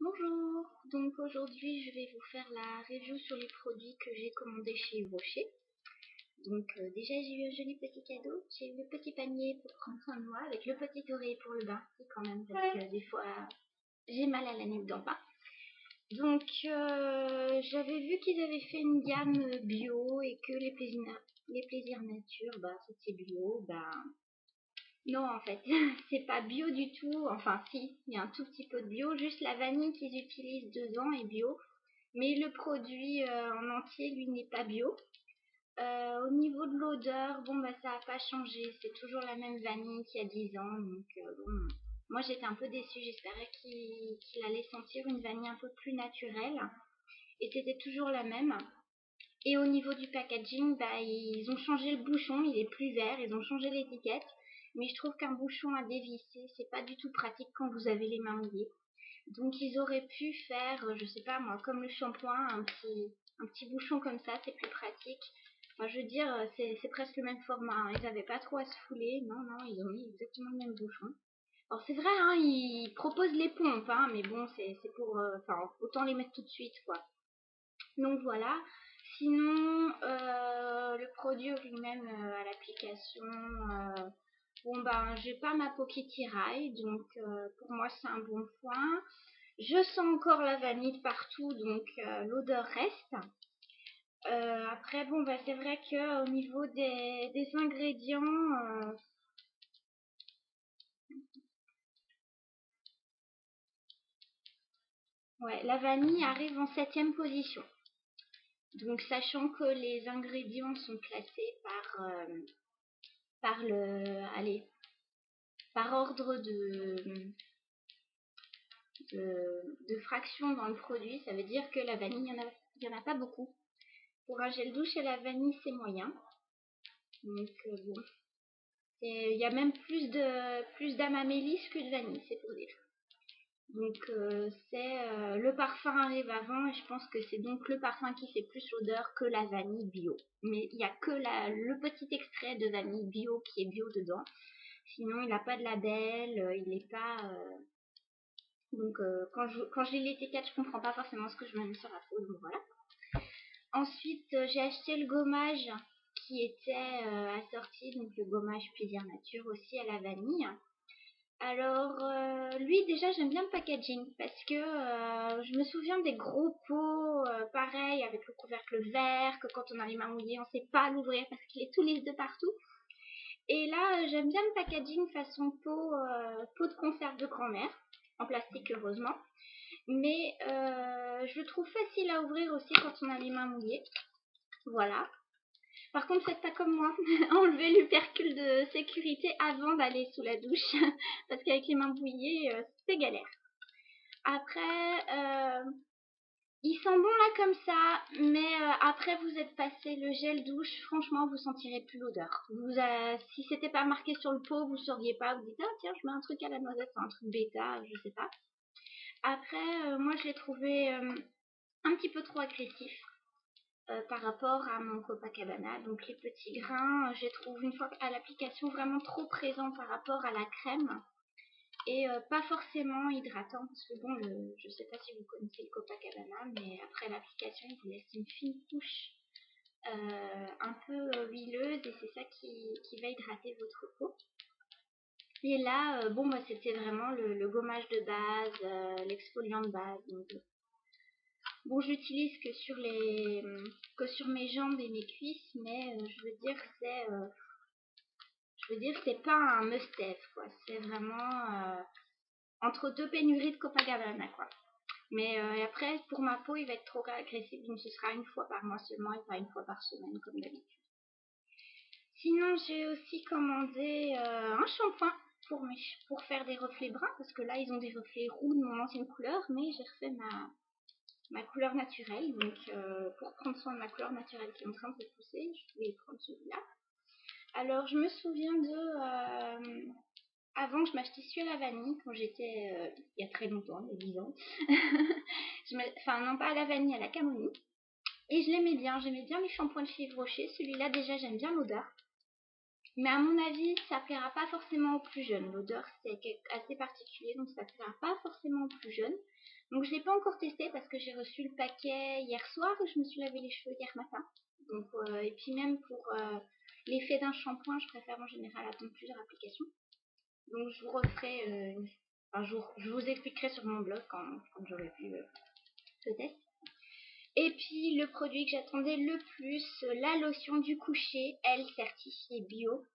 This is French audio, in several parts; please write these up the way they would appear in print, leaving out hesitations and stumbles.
Bonjour, donc aujourd'hui je vais vous faire la review sur les produits que j'ai commandés chez Yves Rocher. Donc déjà j'ai eu un joli petit cadeau, j'ai eu le petit panier pour prendre soin de moi avec le petit oreiller pour le bain, c'est quand même parce que des fois j'ai mal à la nuque d'en bas. Donc j'avais vu qu'ils avaient fait une gamme bio et que les plaisirs nature, c'était bio, non, en fait, c'est pas bio du tout. Enfin, si, il y a un tout petit peu de bio. Juste la vanille qu'ils utilisent dedans est bio. Mais le produit en entier, lui, n'est pas bio. Au niveau de l'odeur, ça n'a pas changé. C'est toujours la même vanille qu'il y a 10 ans. Donc, moi, j'étais un peu déçue. J'espérais qu'il allait sentir une vanille un peu plus naturelle. Et c'était toujours la même. Et au niveau du packaging, ils ont changé le bouchon, il est plus vert, ils ont changé l'étiquette. Mais je trouve qu'un bouchon à dévisser, c'est pas du tout pratique quand vous avez les mains mouillées. Donc ils auraient pu faire, je sais pas moi, comme le shampoing, un petit bouchon comme ça, c'est plus pratique. Moi je veux dire, c'est presque le même format, hein. Ils n'avaient pas trop à se fouler, non, ils ont mis exactement le même bouchon. Alors c'est vrai, hein, ils proposent les pompes, hein, mais bon, c'est pour, autant les mettre tout de suite, quoi. Donc voilà. Sinon, le produit lui-même à l'application, j'ai pas ma peau qui tiraille, donc pour moi c'est un bon point. Je sens encore la vanille partout, donc l'odeur reste. Après, c'est vrai que au niveau des ingrédients, ouais, la vanille arrive en 7e position. Donc, sachant que les ingrédients sont classés par ordre de fraction dans le produit, ça veut dire que la vanille, il n'y en a pas beaucoup. Pour un gel douche et la vanille, c'est moyen. Donc, bon. Il y a même plus d'amamélis que de vanille, c'est pour dire. Donc, le parfum arrive avant et je pense que c'est donc le parfum qui fait plus l'odeur que la vanille bio. Mais il n'y a que le petit extrait de vanille bio qui est bio dedans. Sinon, il n'a pas de label, il n'est pas... Donc, quand je lis l'étiquette, je comprends pas forcément ce que je me mets sur la peau, donc voilà. Ensuite, j'ai acheté le gommage qui était assorti, donc le gommage plaisir nature aussi à la vanille. Alors, lui, déjà, j'aime bien le packaging parce que je me souviens des gros pots, pareil, avec le couvercle vert, que quand on a les mains mouillées, on ne sait pas l'ouvrir parce qu'il est tout lisse de partout. Et là, j'aime bien le packaging façon pot de conserve de grand-mère, en plastique heureusement. Mais je le trouve facile à ouvrir aussi quand on a les mains mouillées. Voilà. Par contre, faites pas comme moi. Enlevez l'upercule de sécurité avant d'aller sous la douche. Parce qu'avec les mains mouillées, c'est galère. Après, il sent bon là comme ça. Mais après, vous êtes passé le gel douche. Franchement, vous sentirez plus l'odeur. Si c'était pas marqué sur le pot, vous sauriez pas. Vous dites, ah tiens, je mets un truc à la noisette. Un truc bêta, je sais pas. Après, moi, je l'ai trouvé un petit peu trop agressif. Par rapport à mon Copacabana. Donc les petits grains, je les trouve une fois à l'application vraiment trop présents par rapport à la crème et pas forcément hydratant parce que bon, je sais pas si vous connaissez le Copacabana, mais après l'application, il vous laisse une fine couche un peu huileuse et c'est ça qui va hydrater votre peau. Et là, c'était vraiment le gommage de base, l'exfoliant de base. Donc, bon, je l'utilise que sur mes jambes et mes cuisses, mais je veux dire, c'est pas un must-have, quoi. C'est vraiment entre deux pénuries de Copacabana, quoi. Mais après, pour ma peau, il va être trop agressif, donc ce sera une fois par mois seulement et pas une fois par semaine, comme d'habitude. Sinon, j'ai aussi commandé un shampoing pour faire des reflets bruns, parce que là, ils ont des reflets roux de mon ancienne couleur, mais j'ai refait ma couleur naturelle. Donc, pour prendre soin de ma couleur naturelle qui est en train de se pousser, je vais prendre celui-là. Alors, je me souviens avant, je m'achetais celui à la vanille quand j'étais, il y a très longtemps, il y a 10 ans. Non pas à la vanille, à la camomille. Et je l'aimais bien, j'aimais bien les shampoings de chez Yves Rocher. Celui-là, déjà, j'aime bien l'odeur. Mais à mon avis, ça plaira pas forcément aux plus jeunes. L'odeur, c'est assez particulier, donc ça plaira pas forcément aux plus jeunes. Donc je ne l'ai pas encore testé parce que j'ai reçu le paquet hier soir et je me suis lavé les cheveux hier matin. Donc, et puis même pour l'effet d'un shampoing, je préfère en général attendre plusieurs applications. Donc je vous referai un jour, je vous expliquerai sur mon blog quand j'aurai vu le test. Et puis le produit que j'attendais le plus, la lotion du coucher, elle certifiée bio.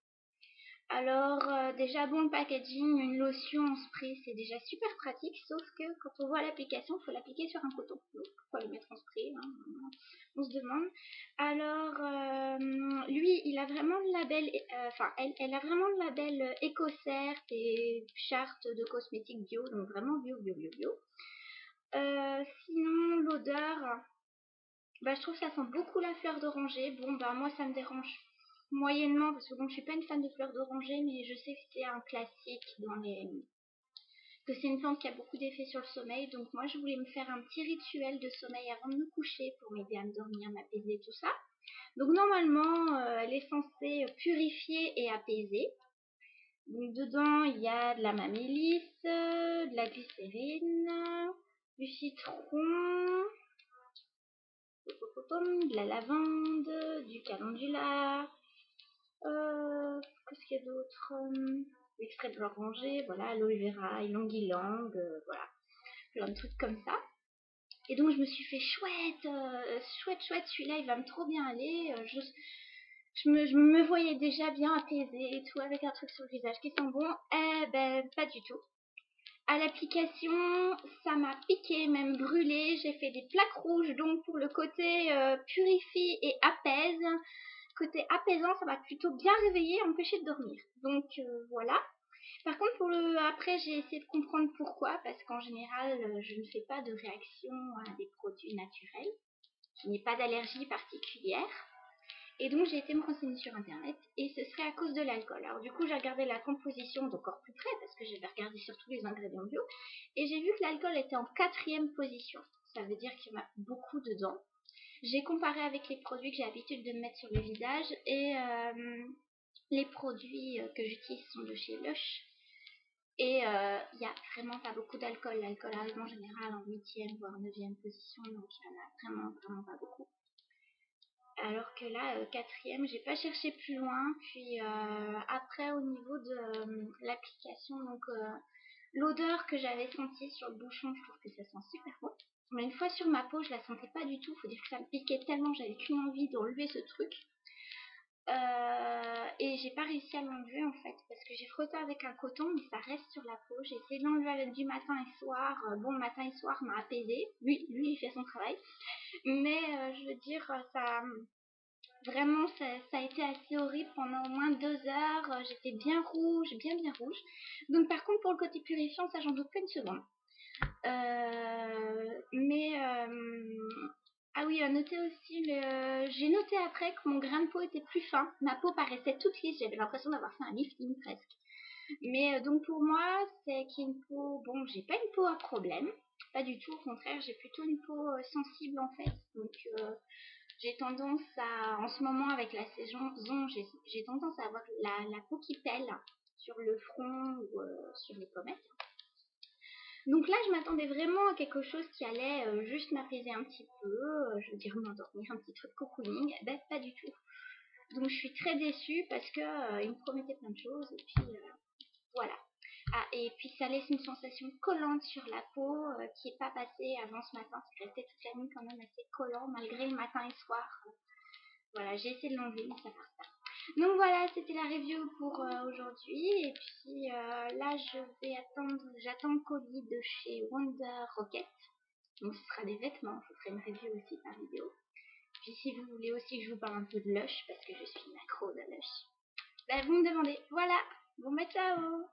Alors déjà bon, le packaging, une lotion en spray, c'est déjà super pratique, sauf que quand on voit l'application, il faut l'appliquer sur un coton. Donc pourquoi le mettre en spray, hein, on se demande. Alors lui, il a vraiment le label, elle a vraiment le label EcoCert et charte de cosmétiques bio, donc vraiment bio, bio, bio, bio. Sinon l'odeur, bah, je trouve que ça sent beaucoup la fleur d'oranger. Bon bah moi ça me dérange moyennement parce que bon, je suis pas une fan de fleurs d'oranger, mais je sais que c'est un classique que c'est une plante qui a beaucoup d'effets sur le sommeil. Donc moi je voulais me faire un petit rituel de sommeil avant de me coucher pour m'aider à me dormir, m'apaiser, tout ça. Donc normalement elle est censée purifier et apaiser. Donc dedans il y a de la mamélisse, de la glycérine, du citron, de la lavande, du calendula, qu'est-ce qu'il y a d'autre, l'extrait de l'oranger, voilà, aloe vera, ylang-ylang, voilà, plein de trucs comme ça. Et donc je me suis fait chouette, celui-là il va me trop bien aller. Je me voyais déjà bien apaisée et tout avec un truc sur le visage qui sent bon. Eh ben pas du tout. À l'application, ça m'a piqué, même brûlé. J'ai fait des plaques rouges, donc pour le côté purifie et apaise. Côté apaisant, ça m'a plutôt bien réveillé et empêché de dormir. Donc voilà. Par contre, après, j'ai essayé de comprendre pourquoi, parce qu'en général, je ne fais pas de réaction à des produits naturels. Je n'ai pas d'allergie particulière. Et donc, j'ai été me renseigner sur Internet, et ce serait à cause de l'alcool. Alors du coup, j'ai regardé la composition d'encore plus près, parce que j'avais regardé sur tous les ingrédients bio, et j'ai vu que l'alcool était en 4e position. Ça veut dire qu'il y en a beaucoup dedans. J'ai comparé avec les produits que j'ai l'habitude de mettre sur le visage, et les produits que j'utilise sont de chez Lush. Et il n'y a vraiment pas beaucoup d'alcool. L'alcool arrive en général en 8e voire 9e position, donc il n'y en a vraiment pas beaucoup. Alors que là, 4e, j'ai pas cherché plus loin. Puis après, au niveau de l'application, donc l'odeur que j'avais sentie sur le bouchon, je trouve que ça sent super bon. Mais une fois sur ma peau, je la sentais pas du tout. Faut dire que ça me piquait tellement, j'avais qu'une envie d'enlever ce truc. Et j'ai pas réussi à l'enlever en fait, parce que j'ai frotté avec un coton, mais ça reste sur la peau. J'ai essayé de l'enlever avec du matin et soir. Bon, matin et soir m'a apaisé. Lui, il fait son travail. Mais je veux dire, ça. Vraiment, ça a été assez horrible pendant au moins 2 heures. J'étais bien rouge, bien rouge. Donc par contre, pour le côté purifiant, ça j'en doute pas une seconde. Ah oui, notez aussi, j'ai noté après que mon grain de peau était plus fin. Ma peau paraissait toute lisse, j'avais l'impression d'avoir fait un lifting presque. Mais donc pour moi, c'est qu'il y a une peau... Bon, j'ai pas une peau à problème, pas du tout, au contraire, j'ai plutôt une peau sensible en fait. Donc j'ai tendance à, en ce moment avec la saison, j'ai tendance à avoir la peau qui pèle sur le front ou sur les pommettes. Donc là, je m'attendais vraiment à quelque chose qui allait juste m'apaiser un petit peu, je veux dire m'endormir, un petit truc cocooning. Ben, pas du tout. Donc je suis très déçue parce que il me promettait plein de choses et puis voilà. Ah, et puis ça laisse une sensation collante sur la peau qui n'est pas passée avant ce matin. C'est resté toute la nuit quand même assez collant malgré le matin et soir. Voilà, j'ai essayé de l'enlever mais ça part pas. Donc voilà, c'était la review pour aujourd'hui. Et puis là, j'attends le colis de chez Wonder Rocket. Donc ce sera des vêtements, je ferai une review aussi par vidéo. Puis si vous voulez aussi que je vous parle un peu de Lush, parce que je suis une accro de Lush, bah, vous me demandez. Voilà, bon bah ciao.